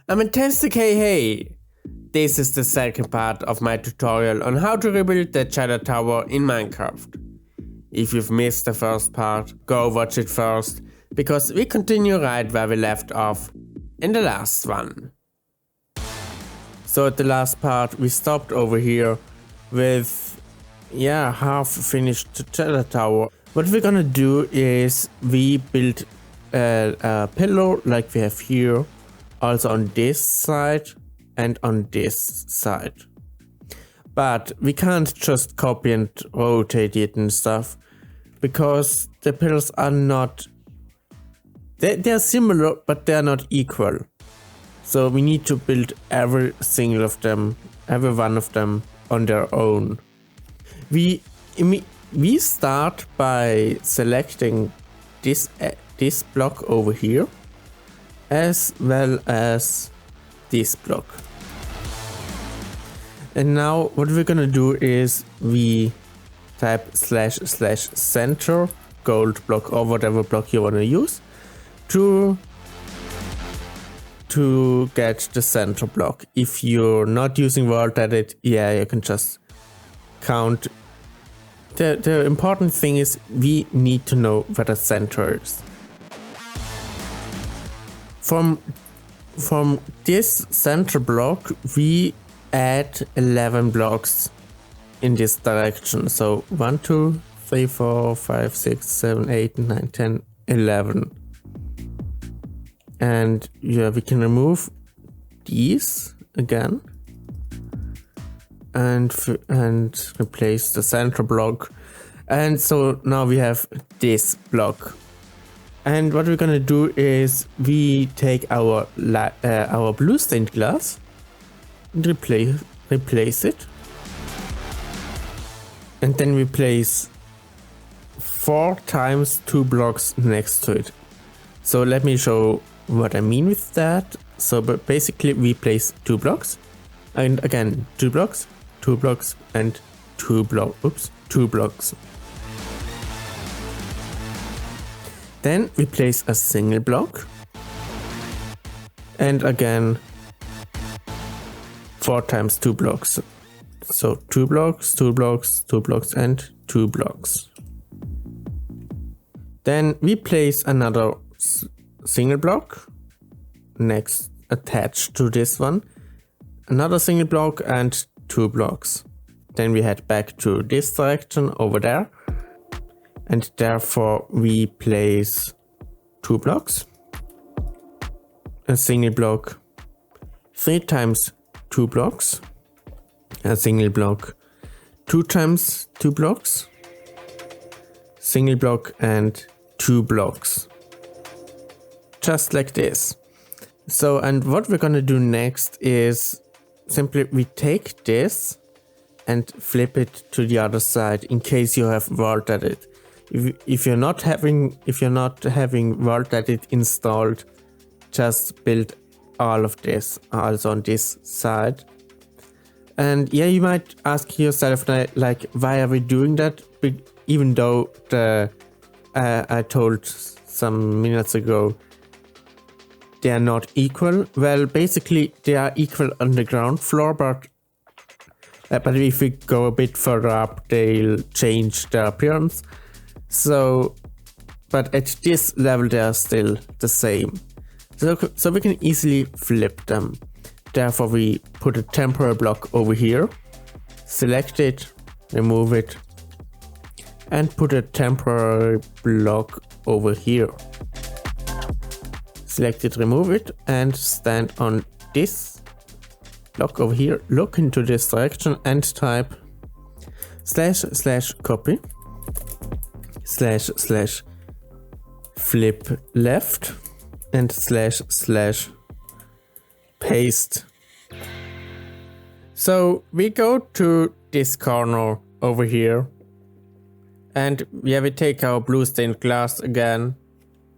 I'm Fantastic Hey! This is the second part of my tutorial on how to rebuild the Shadow Tower in Minecraft. If you've missed the first part, go watch it first, because we continue right where we left off in the last one. So at the last part we stopped over here with half finished Shadow Tower. What we're gonna do is we build a pillar like we have here, also on this side and on this side. But we can't just copy and rotate it and stuff, because the pillars are not... They're similar, but they're not equal. So we need to build every single of them, every one of them on their own. We start by selecting this block over here, as well as this block. And now what we're gonna do is we type / center gold block or whatever block you wanna use to get the center block. If you're not using world edit, you can just count. The important thing is we need to know where the center is. From this center block, we add 11 blocks in this direction. So 1, 2, 3, 4, 5, 6, 7, 8, 9, 10, 11. And we can remove these again and replace the center block. And so now we have this block. And what we're gonna do is we take our blue stained glass and replace it, and then we place 4 times 2 blocks next to it. So let me show what I mean with that. So but basically we place 2 blocks, and again 2 blocks, 2 blocks, and 2 blocks. Then we place a single block, and again 4 times 2 blocks. So 2 blocks, 2 blocks, 2 blocks, and 2 blocks. Then we place another single block next, attached to this one, another single block and 2 blocks. Then we head back to this direction over there, and therefore we place 2 blocks, a single block, 3 times 2 blocks, a single block, 2 times 2 blocks, single block, and 2 blocks. Just like this. So, and what we're gonna do next is simply we take this and flip it to the other side in case you have world edit. If you're not having world edit installed, just build all of this also on this side. And you might ask yourself like, why are we doing that? Even though I told some minutes ago they are not equal. Well, basically they are equal on the ground floor, but if we go a bit further up, they'll change their appearance. So, but at this level they are still the same. So we can easily flip them. Therefore we put a temporary block over here, select it, remove it, and put a temporary block over here. Select it, remove it, and stand on this block over here, look into this direction and type / copy / flip left and / paste. So we go to this corner over here, and we take our blue stained glass again,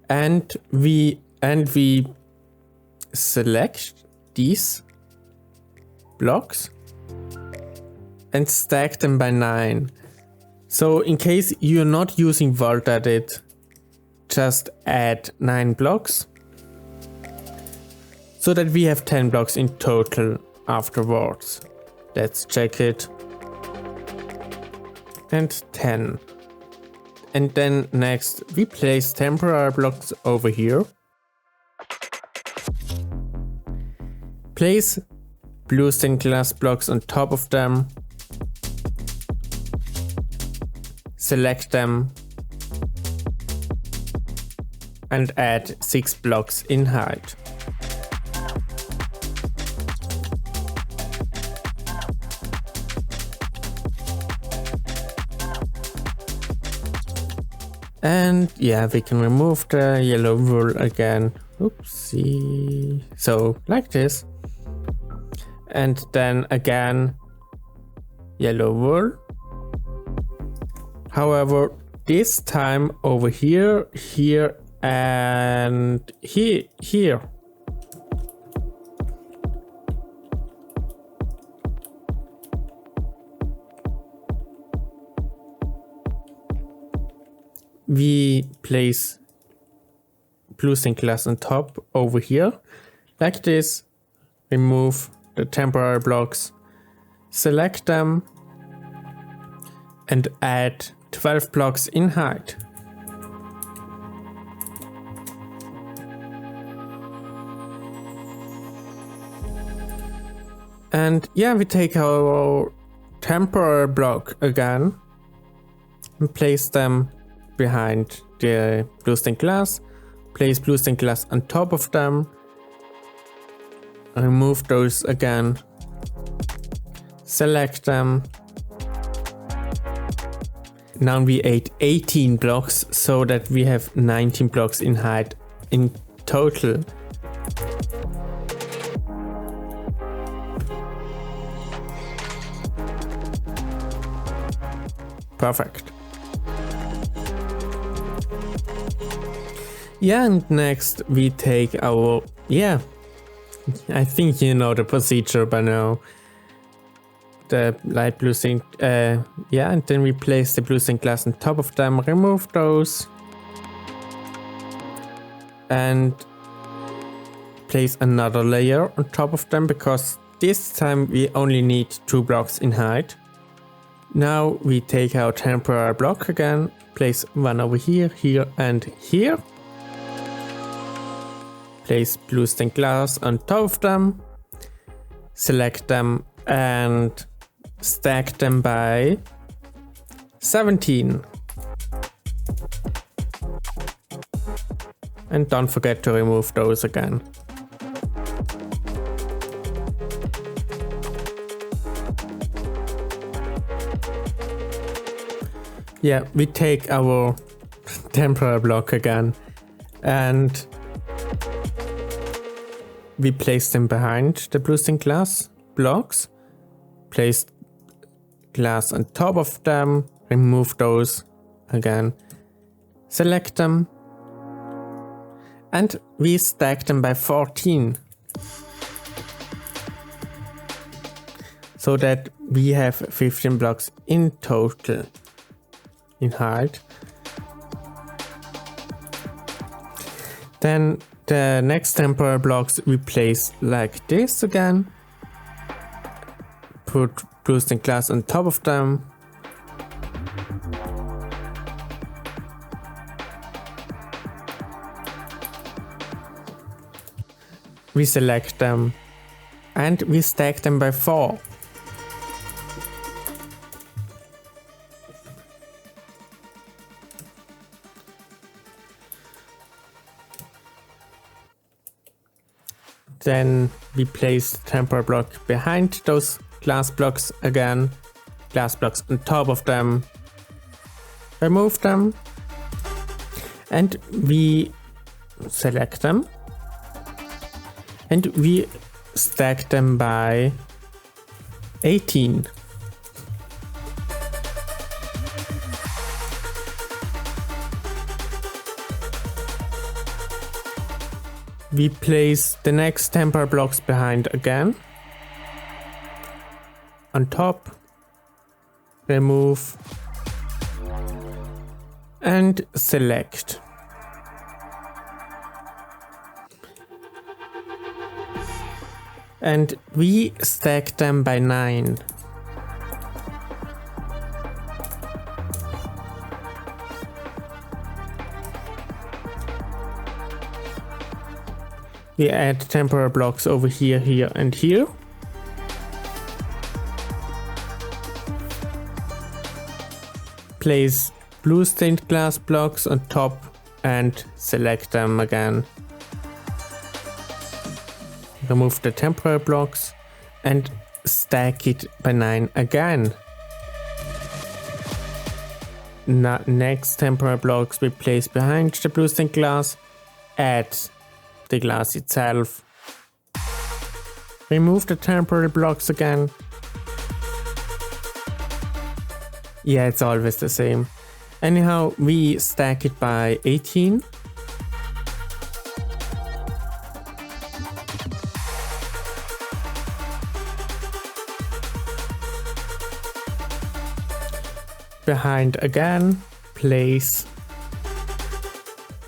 and we select these blocks and stack them by 9. So in case you're not using world edit, just add 9 blocks. So so that we have 10 blocks in total afterwards. Let's check it. And 10. And then next we place temporary blocks over here. Place blue stained glass blocks on top of them. Select them. And add 6 blocks in height. And yeah, we can remove the yellow wool again. Oopsie. So like this. And then again, yellow wool. However, this time over here, here, and here. We place blue stained glass on top over here, like this. Remove the temporary blocks, select them, and add 12 blocks in height. And yeah, we take our temporary block again and place them behind the blue stained glass. Place blue stained glass on top of them. Remove those again. Select them. Now we add 18 blocks so that we have 19 blocks in height in total. Perfect. Yeah, and next we take our, I think you know the procedure by now. The light blue stained, and then we place the blue stained glass on top of them, remove those. And place another layer on top of them, because this time we only need 2 blocks in height. Now we take our temporary block again, place one over here, here and here. Place blue stained glass on top of them, select them and stack them by 17. And don't forget to remove those again. Yeah, we take our temporary block again and we place them behind the blue stained glass blocks. Place glass on top of them, remove those again, select them, and we stack them by 14. So that we have 15 blocks in total in height. Then the next temporary blocks we place like this again. Put blue stained glass on top of them. We select them and we stack them by 4. Then we place the temporary block behind those glass blocks again, glass blocks on top of them, remove them, and we select them and we stack them by 18. We place the next temporary blocks behind again, on top, remove, and select. and we stack them by 9. We add temporary blocks over here, here and here. Place blue stained glass blocks on top and select them again. Remove the temporary blocks and stack it by 9 again. Next temporary blocks we place behind the blue stained glass, add the glass itself. Remove the temporary blocks again. Yeah, it's always the same. Anyhow, we stack it by 18. Behind again, place,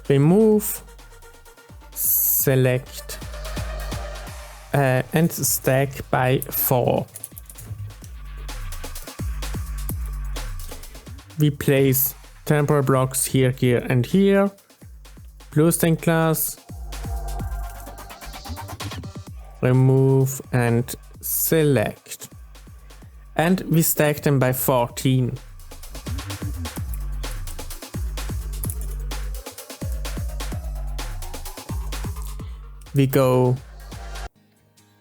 remove, select, and stack by 4. We place temporary blocks here, here and here. Blue stained glass. Remove and select. And we stack them by 14. We go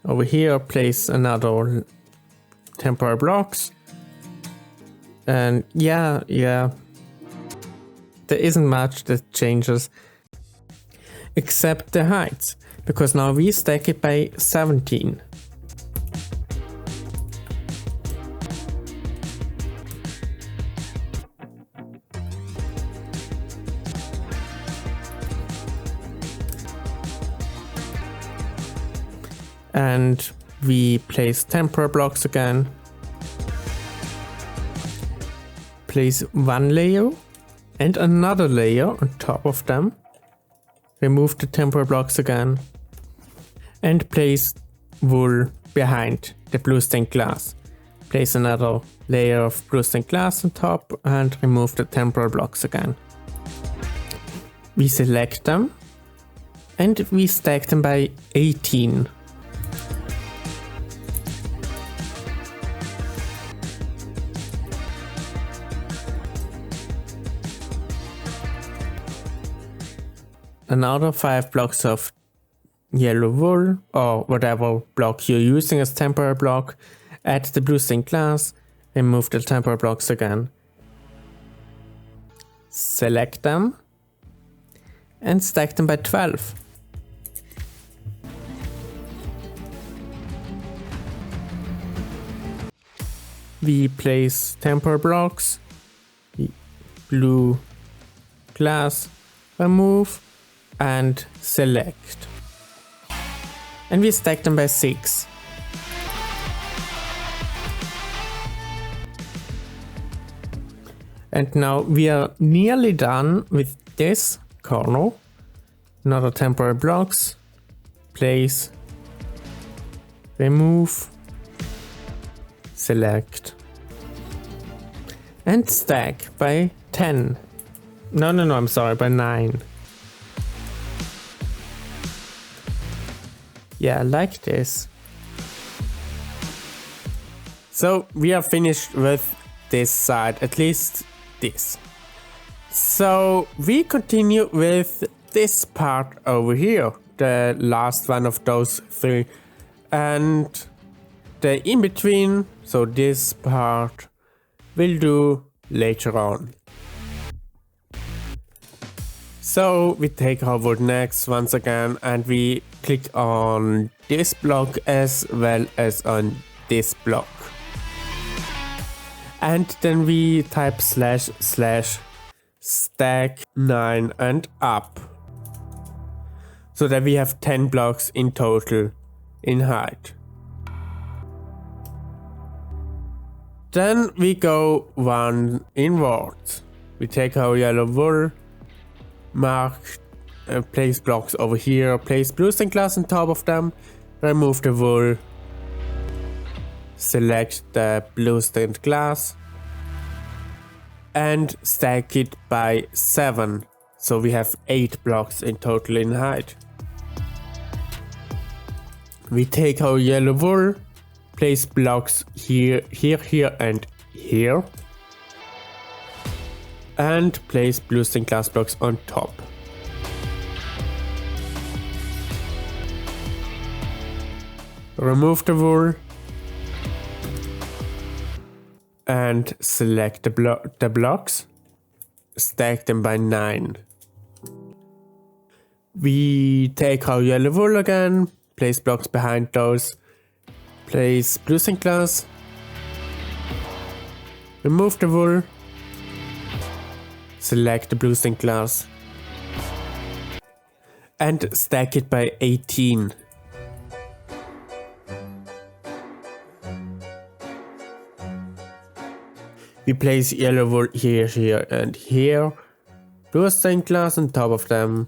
over here, place another temporary blocks. And yeah, there isn't much that changes except the heights, because now we stack it by 17. And we place temporary blocks again. Place one layer and another layer on top of them. Remove the temporary blocks again. And place wool behind the blue stained glass. Place another layer of blue stained glass on top and remove the temporary blocks again. We select them and we stack them by 18. Another 5 blocks of yellow wool or whatever block you're using as temporary block. Add the blue stained glass, remove the temporary blocks again. Select them and stack them by 12. We place temporary blocks, blue glass, remove and select. And we stack them by 6. And now we are nearly done with this corner. Another temporary blocks, place, remove, select, and stack by 10. No, I'm sorry, by 9. Yeah, like this. So we are finished with this side, at least this. So we continue with this part over here, the last one of those 3. And the in between, so this part, we'll do later on. So we take our wood next once again and we click on this block as well as on this block. And then we type // stack 9 and up. So that we have 10 blocks in total in height. Then we go one inwards. We take our yellow wool, mark, place blocks over here, place blue stained glass on top of them, remove the wool, select the blue stained glass and stack it by 7, so we have 8 blocks in total in height. We take our yellow wool, place blocks here, here and here, and place blue stained glass blocks on top. Remove the wool and select the blocks, stack them by 9. We take our yellow wool again, place blocks behind those, place blue stained glass, remove the wool, select the blue stained glass and stack it by 18. We place yellow wool here, here and here, blue stained glass on top of them.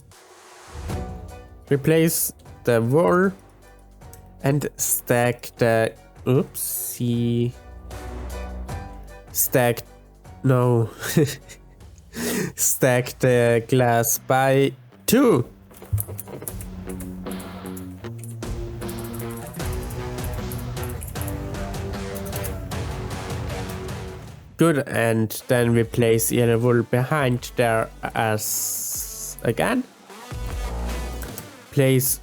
Replace the wool and stack the stack the glass by 2. Good, and then we place yellow wool behind there as again. Place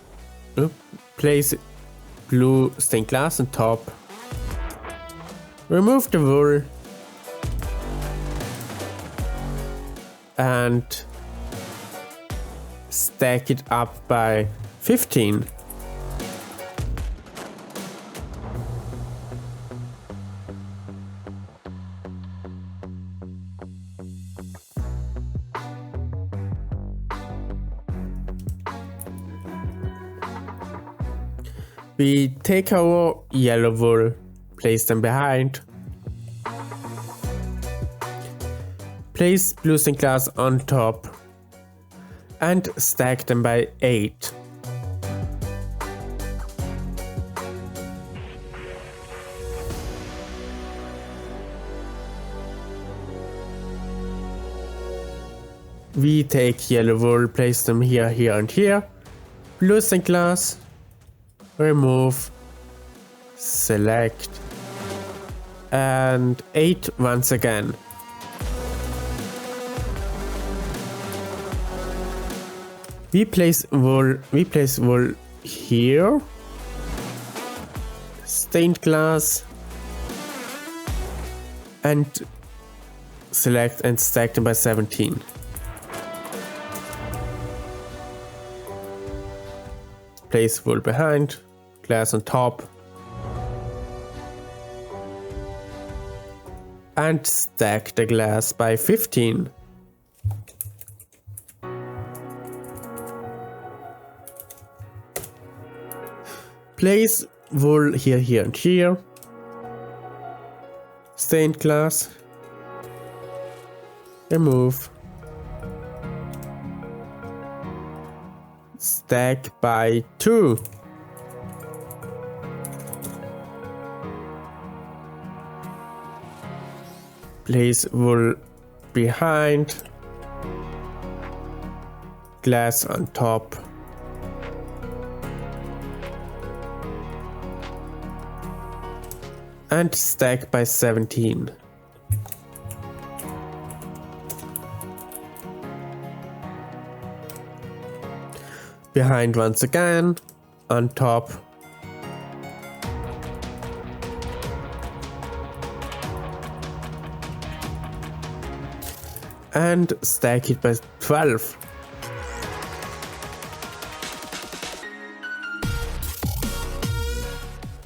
blue stained glass on top. Remove the wool and stack it up by 15. We take our yellow wool, place them behind, place blue stained glass on top and stack them by 8. We take yellow wool, place them here, here and here, blue stained glass, remove, select, and 8 once again. We place wool here, stained glass, and select and stack them by 17. Place wool behind, glass on top, and stack the glass by 15. Place wool here, here and here, stained glass, remove, stack by 2. Place wool behind, glass on top, and stack by 17. Behind once again, on top, and stack it by 12.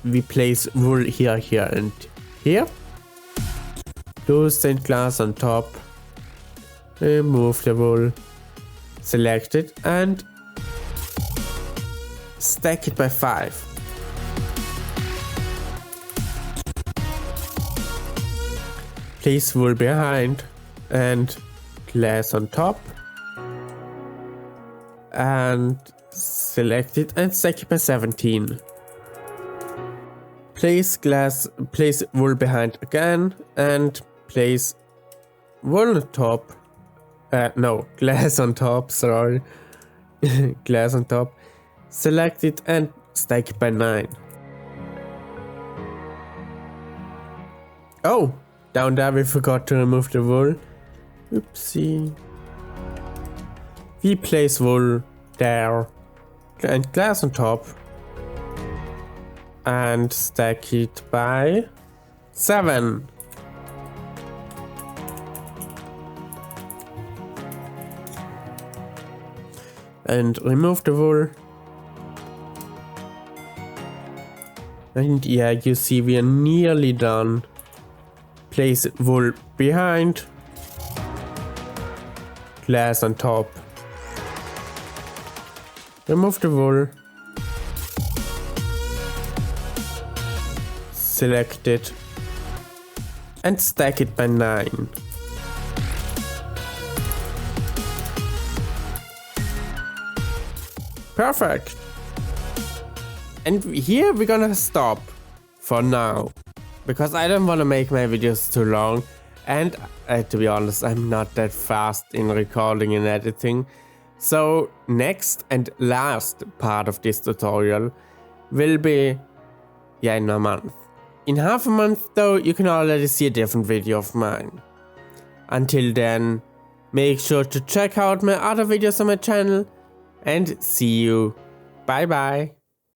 We place wool here, here and here. Blue stained glass on top. Remove the wool. Select it and stack it by 5. Place wool behind and glass on top. And select it and stack it by 17. place wool behind again and place wool on top. No, glass on top, sorry. Glass on top. Select it and stack it by 9. Oh, down there we forgot to remove the wool. Oopsie. We place wool there and glass on top and stack it by 7. And remove the wool. And yeah, you see we are nearly done. Place wool behind. Glass on top. Remove the wool. Select it. And stack it by 9. Perfect. And here we're gonna stop for now, because I don't want to make my videos too long, and to be honest, I'm not that fast in recording and editing. So next and last part of this tutorial will be in a month. In half a month though, you can already see a different video of mine. Until then, make sure to check out my other videos on my channel, and see you. Bye bye.